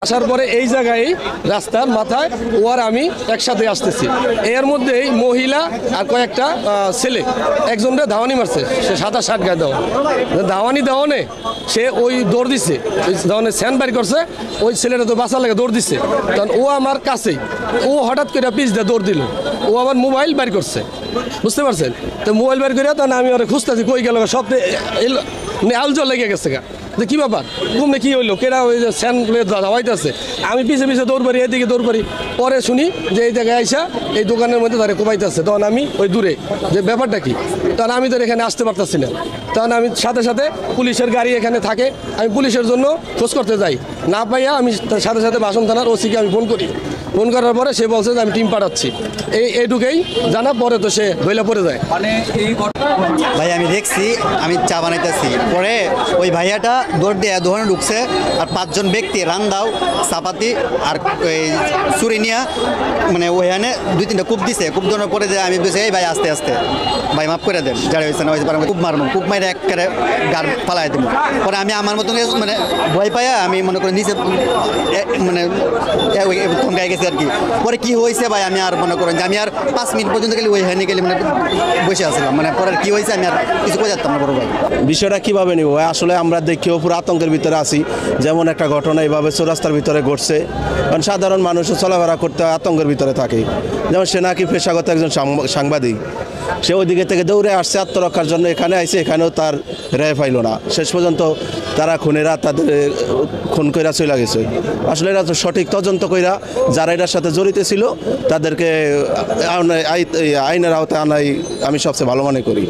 আসার পরে এই জায়গায় রাস্তার মাথায় ও আর আমি একসাথে আসতেছি, এর মধ্যেই মহিলা আর কয়েকটা ছেলে একজনটা ধাওয়ানি মারছে, সে 27-60 গায়ে দেওয়া ধাওয়ানি দেওয়ানে সে ওই দৌড় দিচ্ছে, ওই ধরনের স্যান্ড বাড়ি করছে, ওই ছেলেটা তো বাঁচার লাগে দৌড় দিচ্ছে, কারণ ও আমার কাছেই, ও হঠাৎ করে পিছ দিয়ে দৌড় দিল, ও আবার মোবাইল বের করছে, বুঝতে পারছেন? তো মোবাইল বের করে তখন আমি ওরা খুঁজতেছি কই গেল, সব আলজল লেগে গেছে গা, যে কী ব্যাপার ঘুমনে কী হইলো, কেরা ওই যে স্যান ধাওয়াইতেছে, আমি পিছে পিছে দৌড় পারি, এদিকে দৌড় পারি, পরে শুনি যে এই জায়গায় আইসা এই দোকানের মধ্যে তারা কোবাইতেছে, তখন আমি ওই দূরে যে ব্যাপারটা কি, তখন আমি তো এখানে আসতে পারতেছি না, তখন আমি সাথে সাথে পুলিশের গাড়ি এখানে থাকে, আমি পুলিশের জন্য খোঁজ করতে যাই, না পাইয়া আমি সাথে সাথে বাসন থানার ওসিকে আমি ফোন করি, ফোন করার পরে সে বলছে যে আমি টিম পাঠাচ্ছি, এইটুকুই জানা, পরে তো সে ধইলা পড়ে যায়। ভাই আমি দেখছি, আমি চা বানাইতেছি, পরে ওই ভাইয়াটা দৌড় দিয়ে দোকানে ঢুকছে, আর 5 জন ব্যক্তি রান্দাও চাপাতি আর ওই চুরি নিয়ে মানে ওইখানে 2-3টা কূপ দিছে, কূপ দেওয়ার পরে যে আমি বলছি এই ভাই আস্তে আস্তে ভাই মাফ করে দেন, যারা হয়েছে না হয়েছে কূপ মারবো, কূপ মাইরে একেবারে গাড় পালাই দেবো, পরে আমি আমার মতন মানে ভয় পাইয়া আমি মনে করি নিচে মানে থমকাই গেছি আর কি। পরে কি হয়েছে ভাই আমি আর মনে করেন যে আমি আর 5 মিনিট পর্যন্ত গেলে ওইখানে গেলে মানে বসে আসলাম, মানে পরে কি হয়েছে আমি আর কিছু বোঝাতাম না বড় ভাই। বিষয়টা কীভাবে নিব আসলে আমরা দেখিও পুরো আতঙ্কের ভিতরে আছি, যেমন একটা ঘটনা এইভাবে চৌরাস্তার ভিতরে ঘটছে, কারণ সাধারণ মানুষও চলাফেরা করতে আতঙ্কের ভিতরে থাকে, যেমন সে নাকি পেশাগত একজন সাংবাদিক, সে ওইদিকে থেকে দৌড়ে আসছে আত্মরক্ষার জন্য, এখানে আইসে, এখানেও তার রেহাই পাইল না, শেষ পর্যন্ত তারা খুনেরা তাদের খুন কইরা চলে গেছে। আসলে এরা তো সঠিক তদন্ত কইরা যারা এটার সাথে জড়িত ছিল তাদেরকে আইনের আওতায় আনাই আমি সবচেয়ে ভালো মনে করি।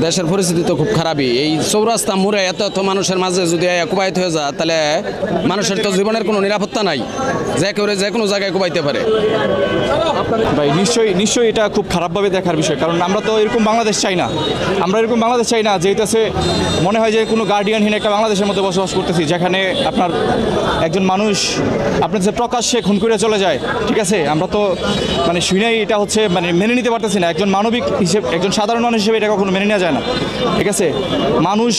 দেশের পরিস্থিতি তো খুব খারাপই, এই চৌরাস্তা মোড়ে এত মানুষের মাঝে যদি কুবাইত হয়ে যায় তাহলে মানুষের তো জীবনের কোনো নিরাপত্তা নাই, যে কেউ যে কোনো জায়গায় কুবাইতে পারে। ভাই নিশ্চয়ই এটা খুব খারাপভাবে দেখার বিষয়, কারণ আমরা তো এরকম বাংলাদেশ চাই না, যেহেতু মনে হয় যে কোনো গার্ডিয়ানহীন একটা বাংলাদেশের মধ্যে বসবাস করতেছি, যেখানে আপনার একজন মানুষ আপনার যে প্রকাশ্যে খুন করে চলে যায়, ঠিক আছে, আমরা তো মানে শুনেই এটা হচ্ছে মানে মেনে নিতে পারতেছি না, একজন মানবিক হিসেবে, একজন সাধারণ মানুষ হিসেবে এটা কখনো মেনে নেওয়া যায় না, ঠিক আছে। মানুষ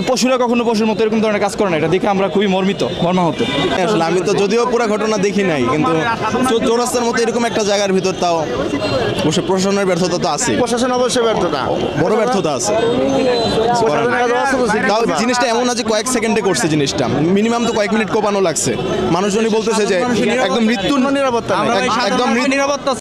পশুরা কখনো পশুর মতো এরকম ধরনের কাজ করে না, এটা দেখে আমরা খুবই মর্মাহত। আসলে আমি তো যদিও পুরো ঘটনা দেখি নাই, কিন্তু চৌরাস্তার মতো এরকম একটা জায়গার ভিতর তাও অবশ্যই প্রশাসনের ব্যর্থতা তো আছে, প্রশাসন অবশ্যই ব্যর্থতা, বড় ব্যর্থতা আছে। তাও জিনিসটা এমন না যে কয়েক সেকেন্ডে করছে, জিনিসটা মিনিমাম তো কয়েক মিনিট কোপানো লাগছে, মানুষজনই বলতেছে যে একদম মৃত্যুর নিরাপত্তা, একদম নিরাপত্তা